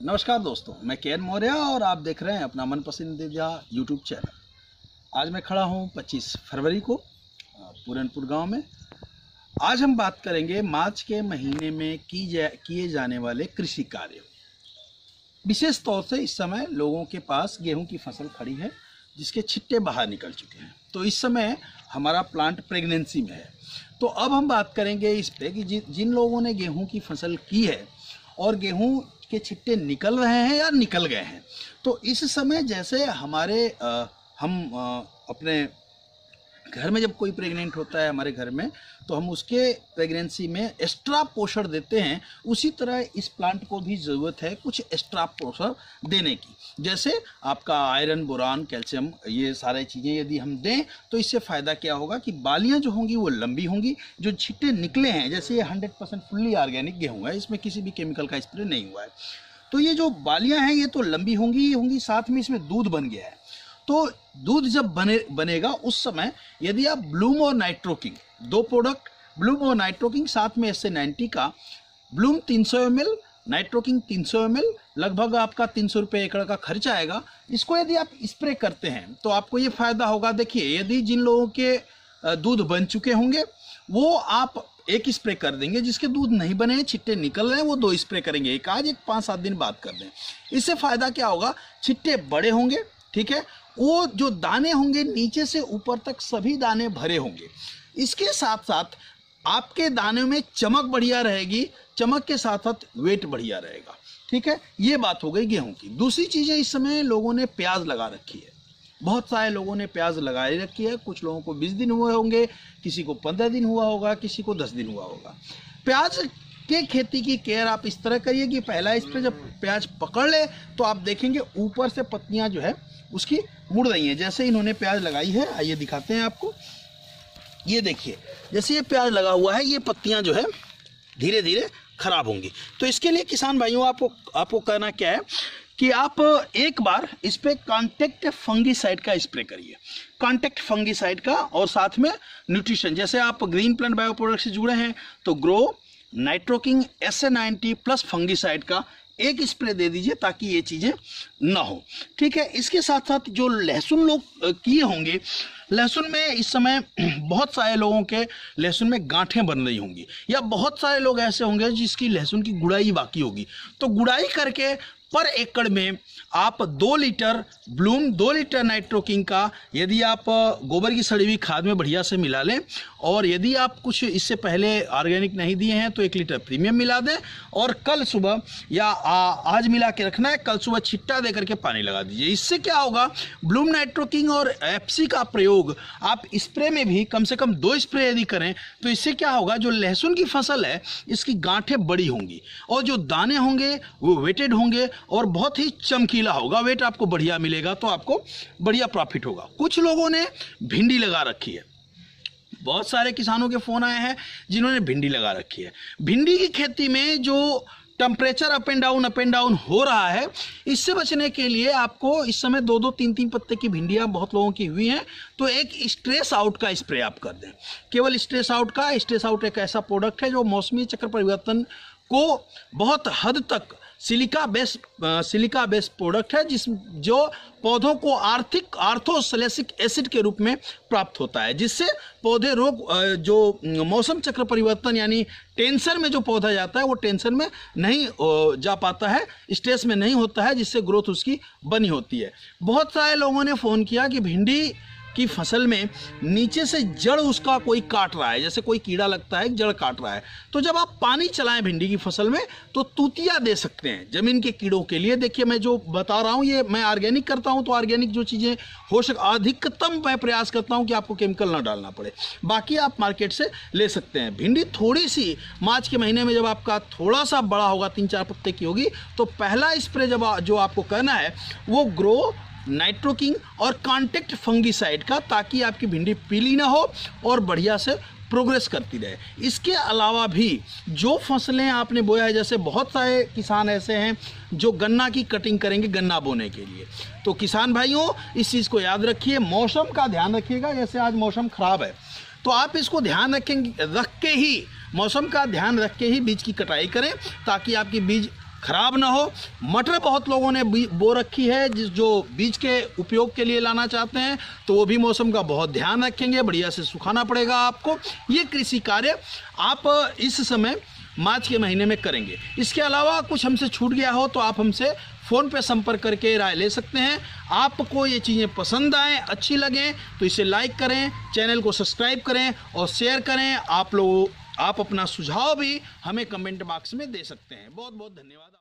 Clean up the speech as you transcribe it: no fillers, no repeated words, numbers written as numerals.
नमस्कार दोस्तों, मैं केएन मौर्य और आप देख रहे हैं अपना मन पसंदीदा यूट्यूब चैनल। आज मैं खड़ा हूं 25 फरवरी को पूरनपुर गांव में। आज हम बात करेंगे मार्च के महीने में किए जाने वाले कृषि कार्य। विशेष तौर से इस समय लोगों के पास गेहूं की फसल खड़ी है जिसके छिट्टे बाहर निकल चुके हैं। तो इस समय हमारा प्लांट प्रेगनेंसी में है। तो अब हम बात करेंगे इस पे कि जिन लोगों ने गेहूं की फसल की है और गेहूं के छिट्टे निकल रहे हैं या निकल गए हैं, तो इस समय जैसे हमारे अपने घर में जब कोई प्रेग्नेंट होता है हमारे घर में, तो हम उसके प्रेगनेंसी में एक्स्ट्रा पोषण देते हैं। उसी तरह इस प्लांट को भी ज़रूरत है कुछ एक्स्ट्रा पोषण देने की। जैसे आपका आयरन, बोरान, कैल्शियम, ये सारी चीज़ें यदि हम दें तो इससे फ़ायदा क्या होगा कि बालियां जो होंगी वो लंबी होंगी। जो छिट्टे निकले हैं, जैसे ये 100% फुल्ली ऑर्गेनिक गेहूँ है, इसमें किसी भी केमिकल का स्प्रे नहीं हुआ है, तो ये जो बालियाँ हैं ये तो लंबी होंगी, साथ में इसमें दूध बन गया है। तो दूध जब बनेगा उस समय यदि आप ब्लूम और नाइट्रोकिंग, दो प्रोडक्ट, ब्लूम और नाइट्रोकिंग, साथ में SA-90 का, ब्लूम 300 ml, नाइट्रोकिंग 300 ml, लगभग आपका 300 रुपये एकड़ का खर्च आएगा। इसको यदि आप स्प्रे करते हैं तो आपको ये फायदा होगा। देखिए, यदि जिन लोगों के दूध बन चुके होंगे वो आप एक स्प्रे कर देंगे, जिसके दूध नहीं बने हैं, छिट्टे निकल रहे हैं, वो 2 स्प्रे करेंगे, एक आज, एक 5-7 दिन बाद कर दें। इससे फायदा क्या होगा, छिट्टे बड़े होंगे, ठीक है, वो जो दाने होंगे नीचे से ऊपर तक सभी दाने भरे होंगे। इसके साथ साथ आपके दाने में चमक बढ़िया रहेगी, चमक के साथ साथ वेट बढ़िया रहेगा, ठीक है। ये बात हो गई गेहूं की। दूसरी चीज़ें, इस समय लोगों ने प्याज लगा रखी है, बहुत सारे लोगों ने प्याज लगाई रखी है। कुछ लोगों को 20 दिन हुए होंगे, किसी को 15 दिन हुआ होगा, किसी को 10 दिन हुआ होगा। प्याज के खेती की केयर आप इस तरह करिए कि पहला स्प्रे जब प्याज पकड़ ले तो आप देखेंगे ऊपर से पत्तियां जो है उसकी मुड़ रही हैं। जैसे इन्होंने प्याज लगाई है, आइए दिखाते हैं आपको। ये देखिए, जैसे ये प्याज लगा हुआ है, ये पत्तियां जो है धीरे धीरे खराब होंगी। तो इसके लिए किसान भाइयों आपको करना क्या है कि आप एक बार इस पे कांटेक्ट फंगीसाइड का स्प्रे करिए, कांटेक्ट फंगीसाइड का, और साथ में न्यूट्रिशन, जैसे आप ग्रीन प्लांट बायो प्रोडक्ट से जुड़े हैं तो ग्रो, नाइट्रोकिंग, SA-90 प्लस फंगीसाइड का एक स्प्रे दे दीजिए ताकि ये चीज़ें ना हो, ठीक है। इसके साथ साथ जो लहसुन लोग किए होंगे, लहसुन में इस समय बहुत सारे लोगों के लहसुन में गांठें बन रही होंगी, या बहुत सारे लोग ऐसे होंगे जिसकी लहसुन की गुड़ाई बाकी होगी। तो गुड़ाई करके पर एकड़ में आप 2 लीटर ब्लूम, 2 लीटर नाइट्रोकिंग का, यदि आप गोबर की सड़ी हुई खाद में बढ़िया से मिला लें, और यदि आप कुछ इससे पहले ऑर्गेनिक नहीं दिए हैं तो 1 लीटर प्रीमियम मिला दें, और कल सुबह या आज मिला के रखना है, कल सुबह छिट्टा दे करके पानी लगा दीजिए। इससे क्या होगा, ब्लूम, नाइट्रोकिंग और FC का प्रयोग आप स्प्रे में भी कम से कम 2 स्प्रे यदि करें तो इससे क्या होगा, जो लहसुन की फसल है इसकी गांठें बड़ी होंगी और जो दाने होंगे वो वेटेड होंगे और बहुत ही चमकीला होगा, वेट आपको बढ़िया मिलेगा, तो आपको बढ़िया प्रॉफिट होगा। कुछ लोगों ने भिंडी लगा रखी है, बहुत सारे किसानों के फोन आए हैं जिन्होंने भिंडी लगा रखी है। भिंडी की खेती में जो टेम्परेचर अप एंड डाउन हो रहा है, इससे बचने के लिए आपको इस समय 2-2, 3-3 पत्ते की भिंडियां बहुत लोगों की हुई हैं, तो एक स्ट्रेस आउट का स्प्रे आप कर दें। केवल स्ट्रेस आउट एक ऐसा प्रोडक्ट है जो मौसमी चक्र परिवर्तन को बहुत हद तक सिलिका बेस्ड प्रोडक्ट है, जो पौधों को आर्थोसैलिसिक एसिड के रूप में प्राप्त होता है, जिससे पौधे जो मौसम चक्र परिवर्तन यानी टेंशन में जो पौधा जाता है वो टेंशन में नहीं जा पाता है, स्ट्रेस में नहीं होता है, जिससे ग्रोथ उसकी बनी होती है। बहुत सारे लोगों ने फ़ोन किया कि भिंडी की फसल में नीचे से जड़ उसका कोई काट रहा है, जैसे कोई कीड़ा लगता है, जड़ काट रहा है। तो जब आप पानी चलाएं भिंडी की फसल में तो तूतिया दे सकते हैं जमीन के कीड़ों के लिए। देखिए, मैं जो बता रहा हूँ ये मैं ऑर्गेनिक करता हूँ, तो ऑर्गेनिक जो चीज़ें हो अधिकतम मैं प्रयास करता हूँ कि आपको केमिकल ना डालना पड़े, बाकी आप मार्केट से ले सकते हैं। भिंडी थोड़ी सी मार्च के महीने में जब आपका थोड़ा सा बड़ा होगा, 3-4 पत्ते की होगी, तो पहला स्प्रे जो आपको करना है वो ग्रो, नाइट्रोकिंग और कांटेक्ट फंगीसाइड का, ताकि आपकी भिंडी पीली ना हो और बढ़िया से प्रोग्रेस करती रहे। इसके अलावा भी जो फसलें आपने बोया है, जैसे बहुत सारे किसान ऐसे हैं जो गन्ना की कटिंग करेंगे गन्ना बोने के लिए, तो किसान भाइयों इस चीज़ को याद रखिए, मौसम का ध्यान रखिएगा। जैसे आज मौसम खराब है तो आप इसको ध्यान रख के ही, मौसम का ध्यान रख के ही बीज की कटाई करें, ताकि आपकी बीज खराब ना हो। मटर बहुत लोगों ने बो रखी है, जो बीज के उपयोग के लिए लाना चाहते हैं, तो वो भी मौसम का बहुत ध्यान रखेंगे, बढ़िया से सुखाना पड़ेगा आपको। ये कृषि कार्य आप इस समय मार्च के महीने में करेंगे। इसके अलावा कुछ हमसे छूट गया हो तो आप हमसे फ़ोन पे संपर्क करके राय ले सकते हैं। आपको ये चीज़ें पसंद आएँ, अच्छी लगें तो इसे लाइक करें, चैनल को सब्सक्राइब करें और शेयर करें। आप अपना सुझाव भी हमें कमेंट बॉक्स में दे सकते हैं। बहुत बहुत धन्यवाद।